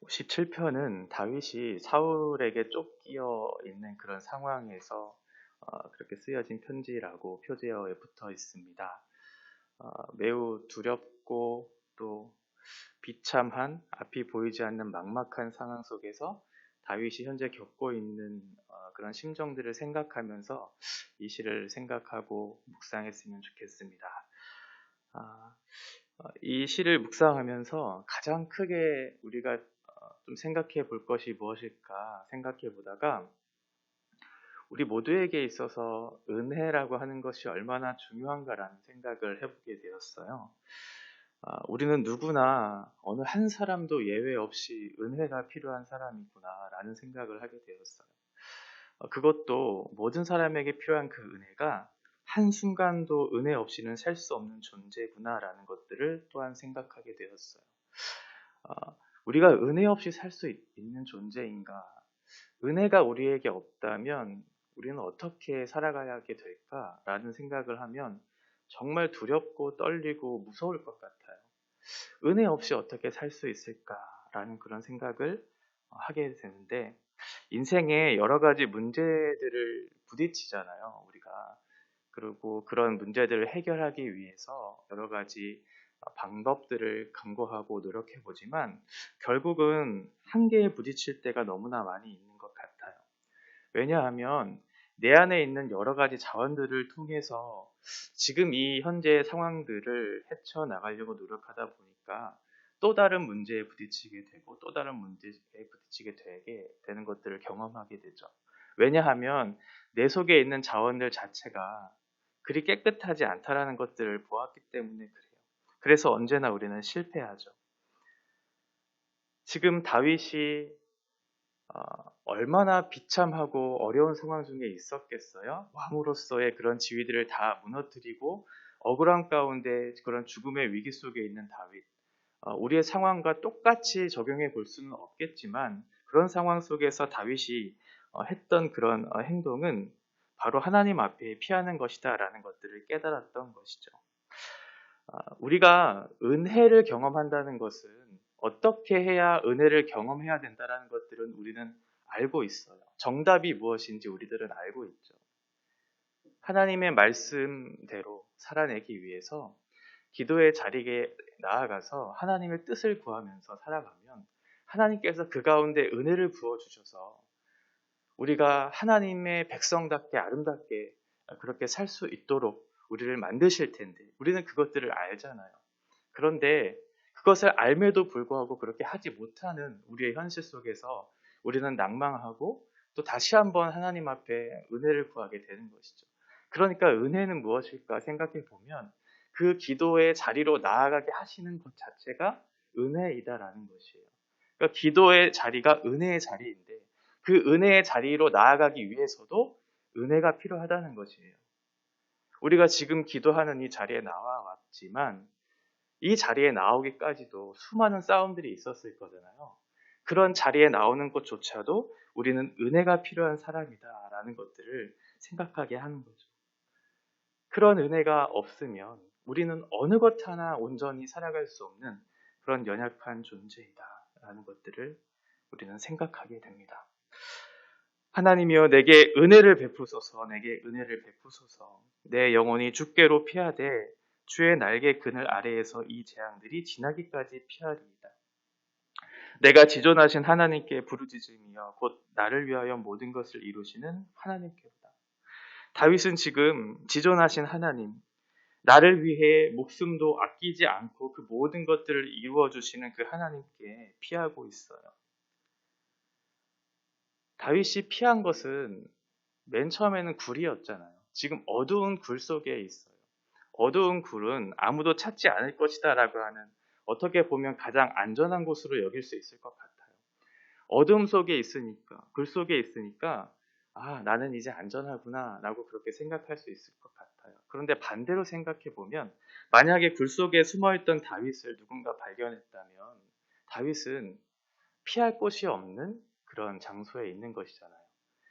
17편은 다윗이 사울에게 쫓겨 있는 그런 상황에서 그렇게 쓰여진 편지라고 표제어에 붙어 있습니다. 매우 두렵고 또 비참한 앞이 보이지 않는 막막한 상황 속에서 다윗이 현재 겪고 있는 그런 심정들을 생각하면서 이 시를 생각하고 묵상했으면 좋겠습니다. 아, 이 시를 묵상하면서 가장 크게 우리가 좀 생각해 볼 것이 무엇일까 생각해 보다가 우리 모두에게 있어서 은혜라고 하는 것이 얼마나 중요한가라는 생각을 해보게 되었어요. 우리는 누구나 어느 한 사람도 예외 없이 은혜가 필요한 사람이구나라는 생각을 하게 되었어요. 그것도 모든 사람에게 필요한 그 은혜가 한순간도 은혜 없이는 살 수 없는 존재구나라는 것들을 또한 생각하게 되었어요. 우리가 은혜 없이 살 수 있는 존재인가? 은혜가 우리에게 없다면 우리는 어떻게 살아가게 될까라는 생각을 하면 정말 두렵고 떨리고 무서울 것 같아요. 은혜 없이 어떻게 살 수 있을까라는 그런 생각을 하게 되는데 인생에 여러 가지 문제들을 부딪히잖아요, 우리가. 그리고 그런 문제들을 해결하기 위해서 여러 가지 방법들을 강구하고 노력해 보지만 결국은 한계에 부딪힐 때가 너무나 많이 있는 것 같아요. 왜냐하면 내 안에 있는 여러 가지 자원들을 통해서 지금 이 현재의 상황들을 헤쳐나가려고 노력하다 보니까 또 다른 문제에 부딪히게 되고 또 다른 문제에 부딪히게 되게 되는 것들을 경험하게 되죠. 왜냐하면 내 속에 있는 자원들 자체가 그리 깨끗하지 않다라는 것들을 보았기 때문에 그래요. 그래서 언제나 우리는 실패하죠. 지금 다윗이 얼마나 비참하고 어려운 상황 중에 있었겠어요? 왕으로서의 그런 지위들을 다 무너뜨리고 억울함 가운데 그런 죽음의 위기 속에 있는 다윗. 우리의 상황과 똑같이 적용해 볼 수는 없겠지만 그런 상황 속에서 다윗이 했던 그런 행동은 바로 하나님 앞에 피하는 것이다라는 것들을 깨달았던 것이죠. 우리가 은혜를 경험한다는 것은 어떻게 해야 은혜를 경험해야 된다는 것들은 우리는 알고 있어요. 정답이 무엇인지 우리들은 알고 있죠. 하나님의 말씀대로 살아내기 위해서 기도의 자리에 나아가서 하나님의 뜻을 구하면서 살아가면 하나님께서 그 가운데 은혜를 부어주셔서 우리가 하나님의 백성답게 아름답게 그렇게 살 수 있도록 우리를 만드실 텐데 우리는 그것들을 알잖아요. 그런데 그것을 알매도 불구하고 그렇게 하지 못하는 우리의 현실 속에서 우리는 낭망하고 또 다시 한번 하나님 앞에 은혜를 구하게 되는 것이죠. 그러니까 은혜는 무엇일까 생각해 보면 그 기도의 자리로 나아가게 하시는 것 자체가 은혜이다라는 것이에요. 그러니까 기도의 자리가 은혜의 자리인데 그 은혜의 자리로 나아가기 위해서도 은혜가 필요하다는 것이에요. 우리가 지금 기도하는 이 자리에 나와 왔지만 이 자리에 나오기까지도 수많은 싸움들이 있었을 거잖아요. 그런 자리에 나오는 것조차도 우리는 은혜가 필요한 사람이다라는 것들을 생각하게 하는 거죠. 그런 은혜가 없으면 우리는 어느 것 하나 온전히 살아갈 수 없는 그런 연약한 존재이다라는 것들을 우리는 생각하게 됩니다. 하나님이여 내게 은혜를 베푸소서 내게 은혜를 베푸소서 내 영혼이 주께로 피하되 주의 날개 그늘 아래에서 이 재앙들이 지나기까지 피하리이다. 내가 지존하신 하나님께 부르짖으며 곧 나를 위하여 모든 것을 이루시는 하나님께로다. 다윗은 지금 지존하신 하나님, 나를 위해 목숨도 아끼지 않고 그 모든 것들을 이루어 주시는 그 하나님께 피하고 있어요. 다윗이 피한 것은 맨 처음에는 굴이었잖아요. 지금 어두운 굴 속에 있어요. 어두운 굴은 아무도 찾지 않을 것이다 라고 하는 어떻게 보면 가장 안전한 곳으로 여길 수 있을 것 같아요. 어둠 속에 있으니까, 굴 속에 있으니까 나는 이제 안전하구나 라고 그렇게 생각할 수 있을 것 같아요. 그런데 반대로 생각해 보면 만약에 굴 속에 숨어있던 다윗을 누군가 발견했다면 다윗은 피할 곳이 없는 그런 장소에 있는 것이잖아요.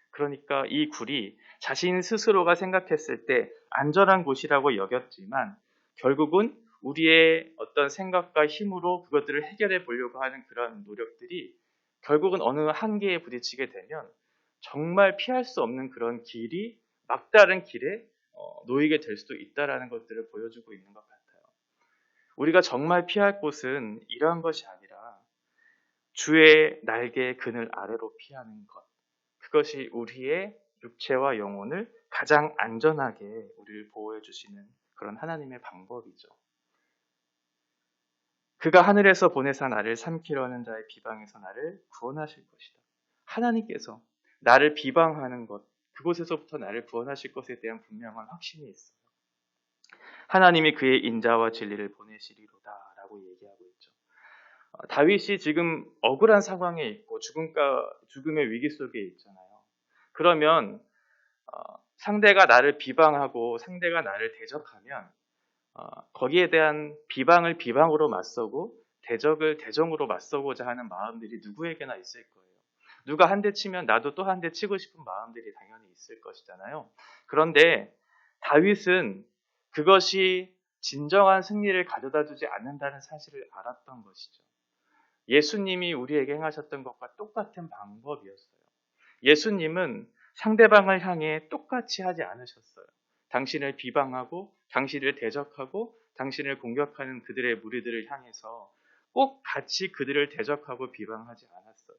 그러니까 이 굴이 자신 스스로가 생각했을 때 안전한 곳이라고 여겼지만 결국은 우리의 어떤 생각과 힘으로 그것들을 해결해 보려고 하는 그런 노력들이 결국은 어느 한계에 부딪히게 되면 정말 피할 수 없는 그런 길이 막다른 길에 놓이게 될 수도 있다라는 것들을 보여주고 있는 것 같아요. 우리가 정말 피할 곳은 이러한 것이 아니라 주의 날개의 그늘 아래로 피하는 것. 그것이 우리의 육체와 영혼을 가장 안전하게 우리를 보호해 주시는 그런 하나님의 방법이죠. 그가 하늘에서 보내사 나를 삼키려는 자의 비방에서 나를 구원하실 것이다. 하나님께서 나를 비방하는 것, 그곳에서부터 나를 구원하실 것에 대한 분명한 확신이 있어요. 하나님이 그의 인자와 진리를 보내시리로다 라고 얘기하고 있죠. 다윗이 지금 억울한 상황에 있고 죽음의 위기 속에 있잖아요. 그러면 상대가 나를 비방하고 상대가 나를 대적하면 거기에 대한 비방을 비방으로 맞서고 대적을 대정으로 맞서고자 하는 마음들이 누구에게나 있을 거예요. 누가 한 대 치면 나도 또 한 대 치고 싶은 마음들이 당연히 있을 것이잖아요. 그런데 다윗은 그것이 진정한 승리를 가져다 주지 않는다는 사실을 알았던 것이죠. 예수님이 우리에게 행하셨던 것과 똑같은 방법이었어요. 예수님은 상대방을 향해 똑같이 하지 않으셨어요. 당신을 비방하고 당신을 대적하고 당신을 공격하는 그들의 무리들을 향해서 꼭 같이 그들을 대적하고 비방하지 않았어요.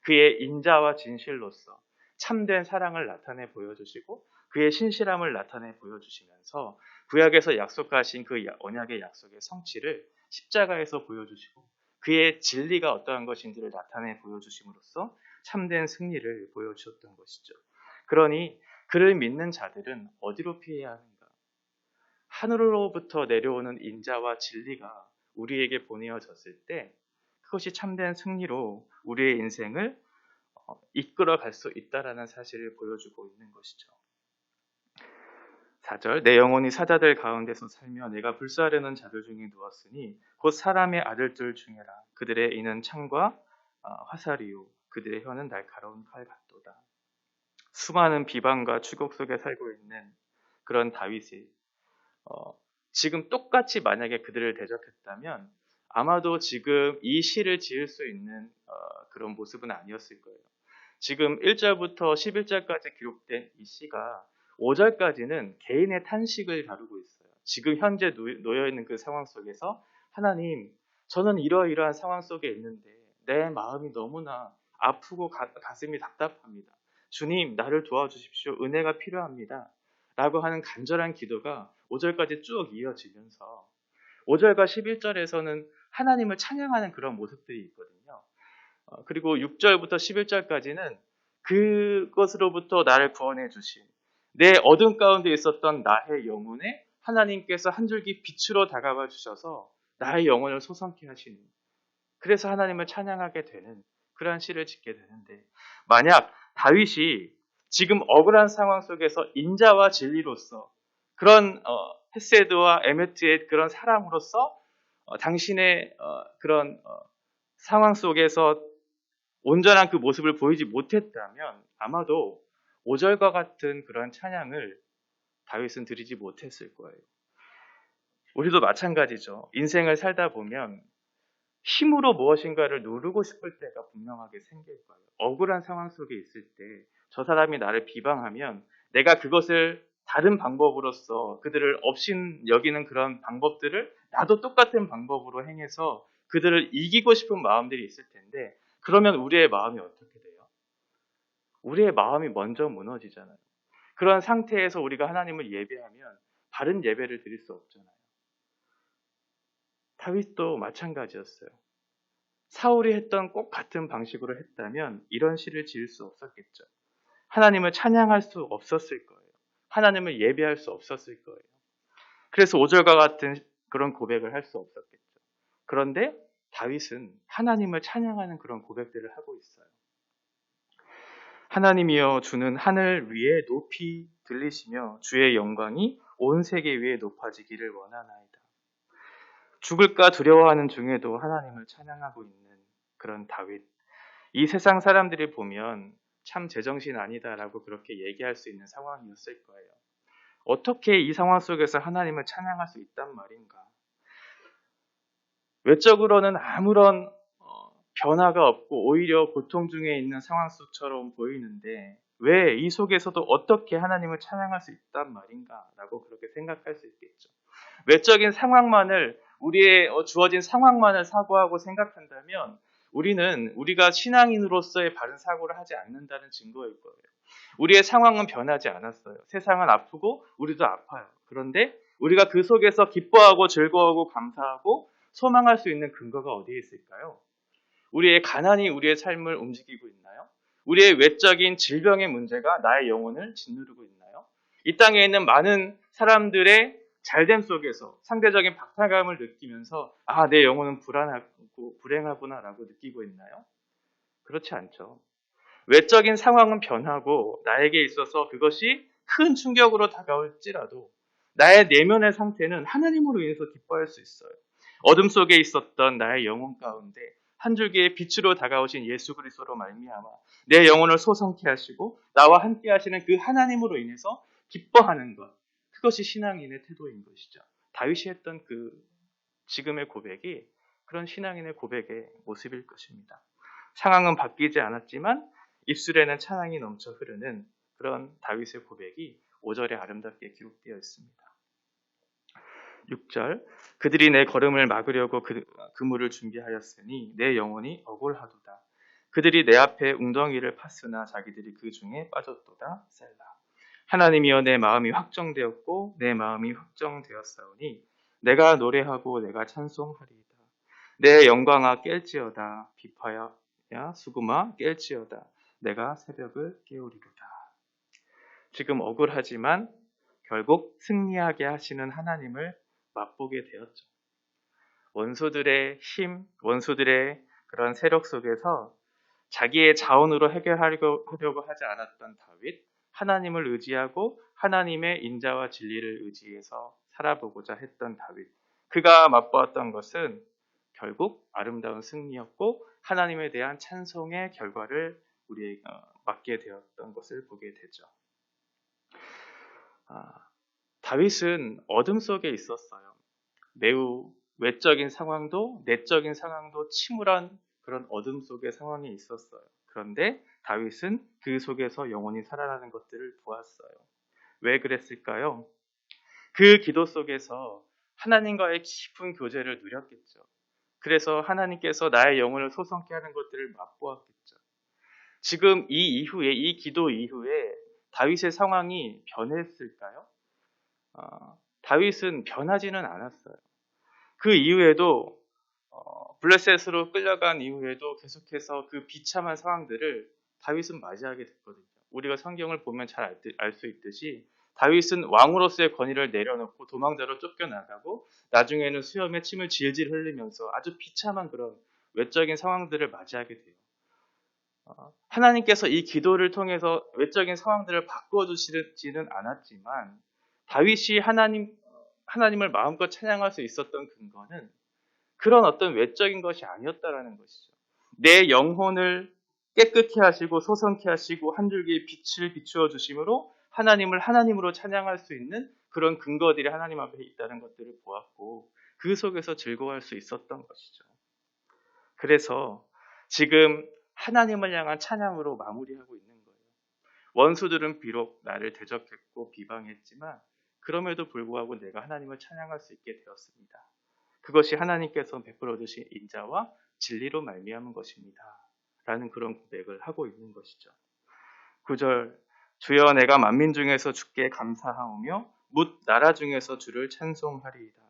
그의 인자와 진실로서 참된 사랑을 나타내 보여주시고 그의 신실함을 나타내 보여주시면서 구약에서 약속하신 그 언약의 약속의 성취를 십자가에서 보여주시고 그의 진리가 어떠한 것인지를 나타내 보여주심으로써 참된 승리를 보여주셨던 것이죠. 그러니 그를 믿는 자들은 어디로 피해야 하는가? 하늘로부터 내려오는 인자와 진리가 우리에게 보내어졌을 때 그것이 참된 승리로 우리의 인생을 이끌어 갈 수 있다라는 사실을 보여주고 있는 것이죠. 4절 내 영혼이 사자들 가운데서 살며 내가 불사르는 자들 중에 누웠으니 곧 사람의 아들들 중에라 그들의 이는 창과 화살이요 그들의 혀는 날카로운 칼 같도다. 수많은 비방과 추격 속에 살고 있는 그런 다윗이 지금 똑같이 만약에 그들을 대적했다면 아마도 지금 이 시를 지을 수 있는 그런 모습은 아니었을 거예요. 지금 1절부터 11절까지 기록된 이 시가 5절까지는 개인의 탄식을 다루고 있어요. 지금 현재 놓여있는 그 상황 속에서 하나님, 저는 이러이러한 상황 속에 있는데 내 마음이 너무나 아프고 가슴이 답답합니다. 주님, 나를 도와주십시오. 은혜가 필요합니다. 라고 하는 간절한 기도가 5절까지 쭉 이어지면서 5절과 11절에서는 하나님을 찬양하는 그런 모습들이 있거든요. 그리고 6절부터 11절까지는 그것으로부터 나를 구원해 주신 내 어둠 가운데 있었던 나의 영혼에 하나님께서 한 줄기 빛으로 다가와 주셔서 나의 영혼을 소성케 하시는 그래서 하나님을 찬양하게 되는 그러한 시를 짓게 되는데 만약 다윗이 지금 억울한 상황 속에서 인자와 진리로서 그런 헤세드와 에메트의 그런 사랑으로서 당신의 그런 상황 속에서 온전한 그 모습을 보이지 못했다면 아마도 5절과 같은 그런 찬양을 다윗은 드리지 못했을 거예요. 우리도 마찬가지죠. 인생을 살다 보면 힘으로 무엇인가를 누르고 싶을 때가 분명하게 생길 거예요. 억울한 상황 속에 있을 때 저 사람이 나를 비방하면 내가 그것을 다른 방법으로서 그들을 업신 여기는 그런 방법들을 나도 똑같은 방법으로 행해서 그들을 이기고 싶은 마음들이 있을 텐데 그러면 우리의 마음이 어떻게 돼요? 우리의 마음이 먼저 무너지잖아요. 그런 상태에서 우리가 하나님을 예배하면 바른 예배를 드릴 수 없잖아요. 다윗도 마찬가지였어요. 사울이 했던 꼭 같은 방식으로 했다면 이런 시를 지을 수 없었겠죠. 하나님을 찬양할 수 없었을 거예요. 하나님을 예배할 수 없었을 거예요. 그래서 5절과 같은 그런 고백을 할 수 없었겠죠. 그런데 다윗은 하나님을 찬양하는 그런 고백들을 하고 있어요. 하나님이여 주는 하늘 위에 높이 들리시며 주의 영광이 온 세계 위에 높아지기를 원하나이다. 죽을까 두려워하는 중에도 하나님을 찬양하고 있는 그런 다윗. 이 세상 사람들이 보면 참 제정신 아니다라고 그렇게 얘기할 수 있는 상황이었을 거예요. 어떻게 이 상황 속에서 하나님을 찬양할 수 있단 말인가? 외적으로는 아무런 변화가 없고 오히려 고통 중에 있는 상황 속처럼 보이는데 왜 이 속에서도 어떻게 하나님을 찬양할 수 있단 말인가라고 그렇게 생각할 수 있겠죠. 외적인 상황만을 우리의 주어진 상황만을 사고하고 생각한다면 우리는 우리가 신앙인으로서의 바른 사고를 하지 않는다는 증거일 거예요. 우리의 상황은 변하지 않았어요. 세상은 아프고 우리도 아파요. 그런데 우리가 그 속에서 기뻐하고 즐거워하고 감사하고 소망할 수 있는 근거가 어디에 있을까요? 우리의 가난이 우리의 삶을 움직이고 있나요? 우리의 외적인 질병의 문제가 나의 영혼을 짓누르고 있나요? 이 땅에 있는 많은 사람들의 잘됨 속에서 상대적인 박탈감을 느끼면서 내 영혼은 불안하고 불행하구나라고 느끼고 있나요? 그렇지 않죠. 외적인 상황은 변하고 나에게 있어서 그것이 큰 충격으로 다가올지라도 나의 내면의 상태는 하나님으로 인해서 기뻐할 수 있어요. 어둠 속에 있었던 나의 영혼 가운데 한 줄기의 빛으로 다가오신 예수 그리스도로 말미암아 내 영혼을 소성케 하시고 나와 함께 하시는 그 하나님으로 인해서 기뻐하는 것, 그것이 신앙인의 태도인 것이죠. 다윗이 했던 그 지금의 고백이 그런 신앙인의 고백의 모습일 것입니다. 상황은 바뀌지 않았지만 입술에는 찬양이 넘쳐 흐르는 그런 다윗의 고백이 5절에 아름답게 기록되어 있습니다. 6절 그들이 내 걸음을 막으려고 그물을 준비하였으니 내 영혼이 억울하도다. 그들이 내 앞에 웅덩이를 팠으나 자기들이 그 중에 빠졌도다. 셀라. 하나님이여 내 마음이 확정되었고 내 마음이 확정되었사오니 내가 노래하고 내가 찬송하리이다. 내 영광아 깰지어다. 비파야 수금아 깰지어다. 내가 새벽을 깨우리로다. 지금 억울하지만 결국 승리하게 하시는 하나님을 맛보게 되었죠. 원수들의 힘, 원수들의 그런 세력 속에서 자기의 자원으로 해결하려고 하지 않았던 다윗, 하나님을 의지하고 하나님의 인자와 진리를 의지해서 살아보고자 했던 다윗. 그가 맛보았던 것은 결국 아름다운 승리였고 하나님에 대한 찬송의 결과를 우리에게 맞게 되었던 것을 보게 되죠. 다윗은 어둠 속에 있었어요. 매우 외적인 상황도 내적인 상황도 침울한 그런 어둠 속의 상황이 있었어요. 그런데 다윗은 그 속에서 영원히 살아나는 것들을 보았어요. 왜 그랬을까요? 그 기도 속에서 하나님과의 깊은 교제를 누렸겠죠. 그래서 하나님께서 나의 영혼을 소성케 하는 것들을 맛보았겠죠. 지금 이 기도 이후에 다윗의 상황이 변했을까요? 다윗은 변하지는 않았어요. 그 이후에도 블레셋으로 끌려간 이후에도 계속해서 그 비참한 상황들을 다윗은 맞이하게 됐거든요. 우리가 성경을 보면 잘 알 수 있듯이 다윗은 왕으로서의 권위를 내려놓고 도망자로 쫓겨나가고 나중에는 수염에 침을 질질 흘리면서 아주 비참한 그런 외적인 상황들을 맞이하게 돼요. 하나님께서 이 기도를 통해서 외적인 상황들을 바꾸어 주시지는 않았지만 다윗이 하나님을 마음껏 찬양할 수 있었던 근거는 그런 어떤 외적인 것이 아니었다라는 것이죠. 내 영혼을 깨끗게 하시고 소성케 하시고 한 줄기의 빛을 비추어 주심으로 하나님을 하나님으로 찬양할 수 있는 그런 근거들이 하나님 앞에 있다는 것들을 보았고 그 속에서 즐거워할 수 있었던 것이죠. 그래서 지금 하나님을 향한 찬양으로 마무리하고 있는 거예요. 원수들은 비록 나를 대적했고 비방했지만 그럼에도 불구하고 내가 하나님을 찬양할 수 있게 되었습니다. 그것이 하나님께서 베풀어 주신 인자와 진리로 말미암은 것입니다. 라는 그런 고백을 하고 있는 것이죠. 9절 주여 내가 만민 중에서 주께 감사하오며 뭇 나라 중에서 주를 찬송하리이다.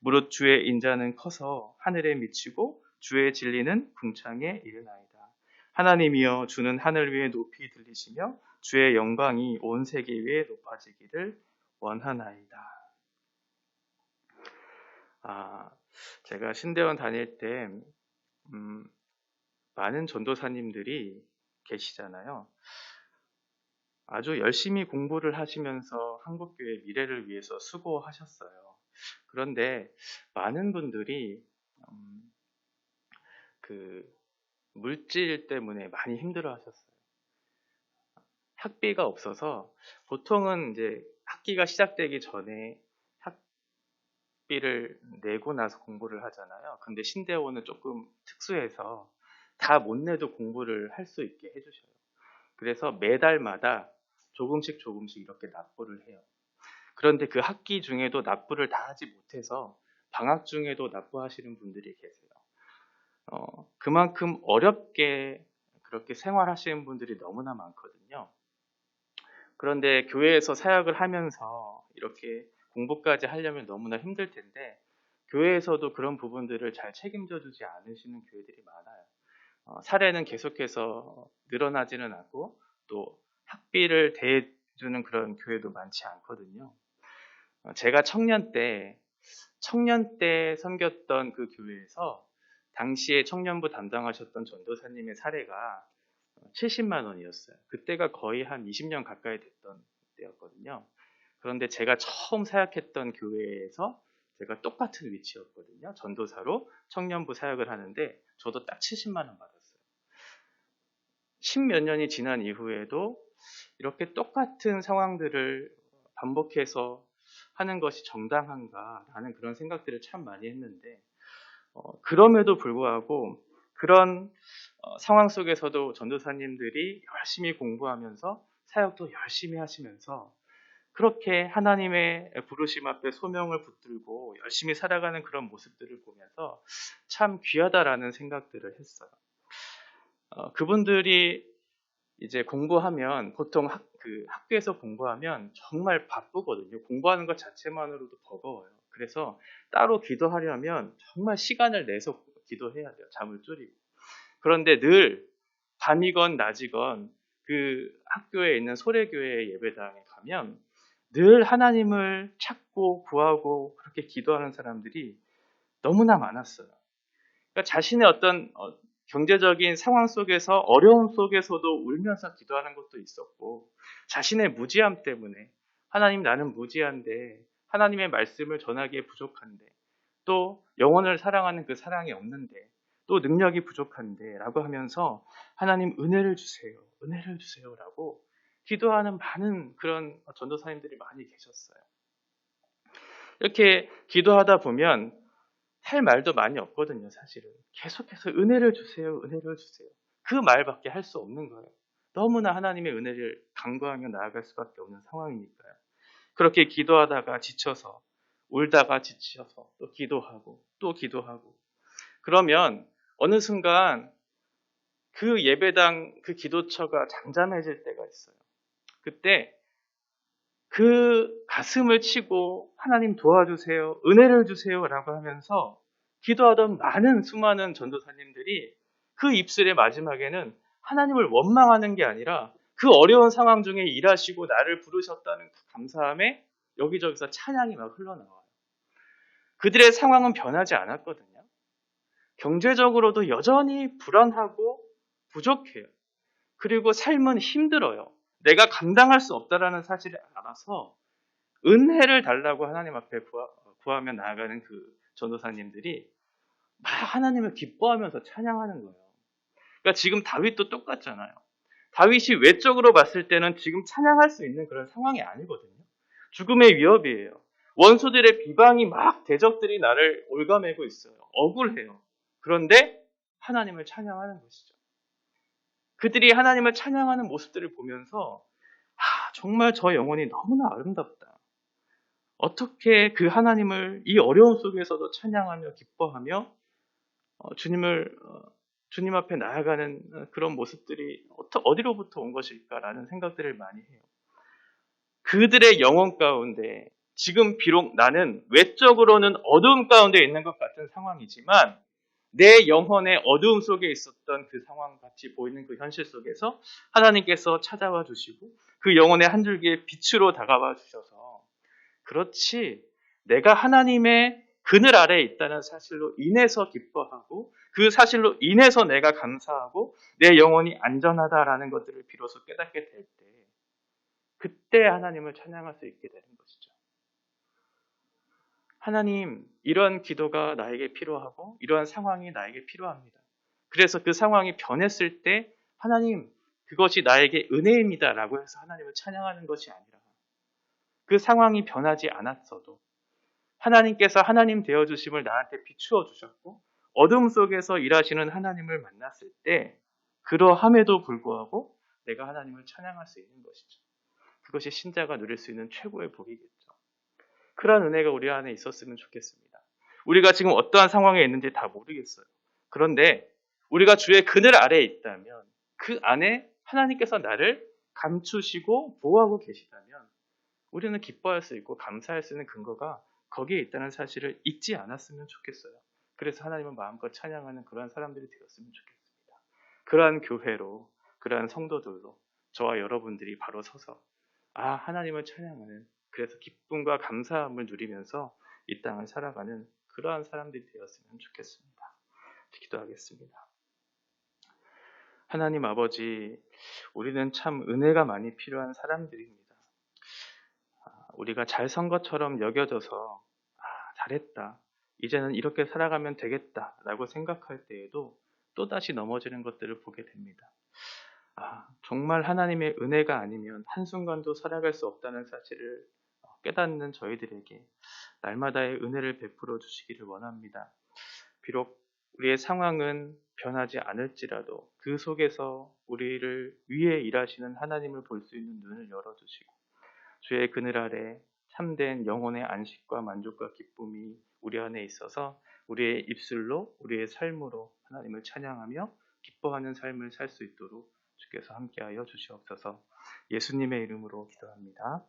무릇 주의 인자는 커서 하늘에 미치고 주의 진리는 궁창에 이르나이다. 하나님이여 주는 하늘 위에 높이 들리시며 주의 영광이 온 세계 위에 높아지기를 원하나이다. 제가 신대원 다닐 때 많은 전도사님들이 계시잖아요. 아주 열심히 공부를 하시면서 한국교회 미래를 위해서 수고하셨어요. 그런데 많은 분들이 그 물질 때문에 많이 힘들어하셨어요. 학비가 없어서 보통은 이제 학기가 시작되기 전에 학비를 내고 나서 공부를 하잖아요. 근데 신대원은 조금 특수해서 다 못 내도 공부를 할 수 있게 해주셔요. 그래서 매달마다 조금씩 이렇게 납부를 해요. 그런데 그 학기 중에도 납부를 다 하지 못해서 방학 중에도 납부하시는 분들이 계세요. 그만큼 어렵게 그렇게 생활하시는 분들이 너무나 많거든요. 그런데 교회에서 사역을 하면서 이렇게 공부까지 하려면 너무나 힘들 텐데 교회에서도 그런 부분들을 잘 책임져 주지 않으시는 교회들이 많아요. 사례는 계속해서 늘어나지는 않고 또 학비를 대주는 그런 교회도 많지 않거든요. 제가 청년 때 섬겼던 그 교회에서 당시에 청년부 담당하셨던 전도사님의 사례가 70만 원이었어요. 그때가 거의 한 20년 가까이 됐던 때였거든요. 그런데 제가 처음 사역했던 교회에서 제가 똑같은 위치였거든요. 전도사로 청년부 사역을 하는데 저도 딱 70만 원 받았어요. 10몇 년이 지난 이후에도 이렇게 똑같은 상황들을 반복해서 하는 것이 정당한가라는 그런 생각들을 참 많이 했는데 그럼에도 불구하고 그런 상황 속에서도 전도사님들이 열심히 공부하면서 사역도 열심히 하시면서 그렇게 하나님의 부르심 앞에 소명을 붙들고 열심히 살아가는 그런 모습들을 보면서 참 귀하다라는 생각들을 했어요. 그분들이 이제 공부하면 보통 학교에서 공부하면 정말 바쁘거든요. 공부하는 것 자체만으로도 버거워요. 그래서 따로 기도하려면 정말 시간을 내서 기도해야 돼요. 잠을 줄이고. 그런데 늘 밤이건 낮이건 그 학교에 있는 소래교회 예배당에 가면 늘 하나님을 찾고 구하고 그렇게 기도하는 사람들이 너무나 많았어요. 그러니까 자신의 어떤 경제적인 상황 속에서 어려움 속에서도 울면서 기도하는 것도 있었고 자신의 무지함 때문에 하나님 나는 무지한데 하나님의 말씀을 전하기에 부족한데 또 영혼을 사랑하는 그 사랑이 없는데 또 능력이 부족한데 라고 하면서 하나님 은혜를 주세요 라고 기도하는 많은 그런 전도사님들이 많이 계셨어요. 이렇게 기도하다 보면 할 말도 많이 없거든요, 사실은. 계속해서 은혜를 주세요. 그 말밖에 할 수 없는 거예요. 너무나 하나님의 은혜를 간구하며 나아갈 수밖에 없는 상황이니까요. 그렇게 기도하다가 지쳐서, 울다가 지쳐서 또 기도하고. 그러면 어느 순간 그 예배당, 그 기도처가 잠잠해질 때가 있어요. 그때 그 가슴을 치고 하나님 도와주세요, 은혜를 주세요 라고 하면서 기도하던 수많은 전도사님들이 그 입술의 마지막에는 하나님을 원망하는 게 아니라 그 어려운 상황 중에 일하시고 나를 부르셨다는 그 감사함에 여기저기서 찬양이 막 흘러나와요. 그들의 상황은 변하지 않았거든요. 경제적으로도 여전히 불안하고 부족해요. 그리고 삶은 힘들어요. 내가 감당할 수 없다라는 사실을 알아서 은혜를 달라고 하나님 앞에 구하며 나아가는 그 전도사님들이 막 하나님을 기뻐하면서 찬양하는 거예요. 그러니까 지금 다윗도 똑같잖아요. 다윗이 외적으로 봤을 때는 지금 찬양할 수 있는 그런 상황이 아니거든요. 죽음의 위협이에요. 원수들의 비방이 막 대적들이 나를 올가매고 있어요. 억울해요. 그런데 하나님을 찬양하는 것이죠. 그들이 하나님을 찬양하는 모습들을 보면서 정말 저 영혼이 너무나 아름답다. 어떻게 그 하나님을 이 어려움 속에서도 찬양하며 기뻐하며 주님 앞에 나아가는 그런 모습들이 어디로부터 온 것일까라는 생각들을 많이 해요. 그들의 영혼 가운데 지금 비록 나는 외적으로는 어두움 가운데 있는 것 같은 상황이지만 내 영혼의 어두움 속에 있었던 그 상황 같이 보이는 그 현실 속에서 하나님께서 찾아와 주시고 그 영혼의 한 줄기의 빛으로 다가와 주셔서 그렇지 내가 하나님의 그늘 아래에 있다는 사실로 인해서 기뻐하고 그 사실로 인해서 내가 감사하고 내 영혼이 안전하다라는 것들을 비로소 깨닫게 될 때 그때 하나님을 찬양할 수 있게 되는 것이죠. 하나님, 이런 기도가 나에게 필요하고 이러한 상황이 나에게 필요합니다. 그래서 그 상황이 변했을 때 하나님, 그것이 나에게 은혜입니다 라고 해서 하나님을 찬양하는 것이 아니라 그 상황이 변하지 않았어도 하나님께서 하나님 되어주심을 나한테 비추어 주셨고 어둠 속에서 일하시는 하나님을 만났을 때 그러함에도 불구하고 내가 하나님을 찬양할 수 있는 것이죠. 그것이 신자가 누릴 수 있는 최고의 복이겠죠. 그러한 은혜가 우리 안에 있었으면 좋겠습니다. 우리가 지금 어떠한 상황에 있는지 다 모르겠어요. 그런데 우리가 주의 그늘 아래에 있다면 그 안에 하나님께서 나를 감추시고 보호하고 계시다면 우리는 기뻐할 수 있고 감사할 수 있는 근거가 거기에 있다는 사실을 잊지 않았으면 좋겠어요. 그래서 하나님을 마음껏 찬양하는 그러한 사람들이 되었으면 좋겠습니다. 그러한 교회로, 그러한 성도들로 저와 여러분들이 바로 서서 하나님을 찬양하는, 그래서 기쁨과 감사함을 누리면서 이 땅을 살아가는 그러한 사람들이 되었으면 좋겠습니다. 기도하겠습니다. 하나님 아버지, 우리는 참 은혜가 많이 필요한 사람들입니다. 우리가 잘 산 것처럼 여겨져서 잘했다, 이제는 이렇게 살아가면 되겠다 라고 생각할 때에도 또다시 넘어지는 것들을 보게 됩니다. 정말 하나님의 은혜가 아니면 한순간도 살아갈 수 없다는 사실을 깨닫는 저희들에게 날마다의 은혜를 베풀어 주시기를 원합니다. 비록 우리의 상황은 변하지 않을지라도 그 속에서 우리를 위해 일하시는 하나님을 볼 수 있는 눈을 열어주시고 주의 그늘 아래 참된 영혼의 안식과 만족과 기쁨이 우리 안에 있어서 우리의 입술로 우리의 삶으로 하나님을 찬양하며 기뻐하는 삶을 살 수 있도록 주께서 함께하여 주시옵소서. 예수님의 이름으로 기도합니다.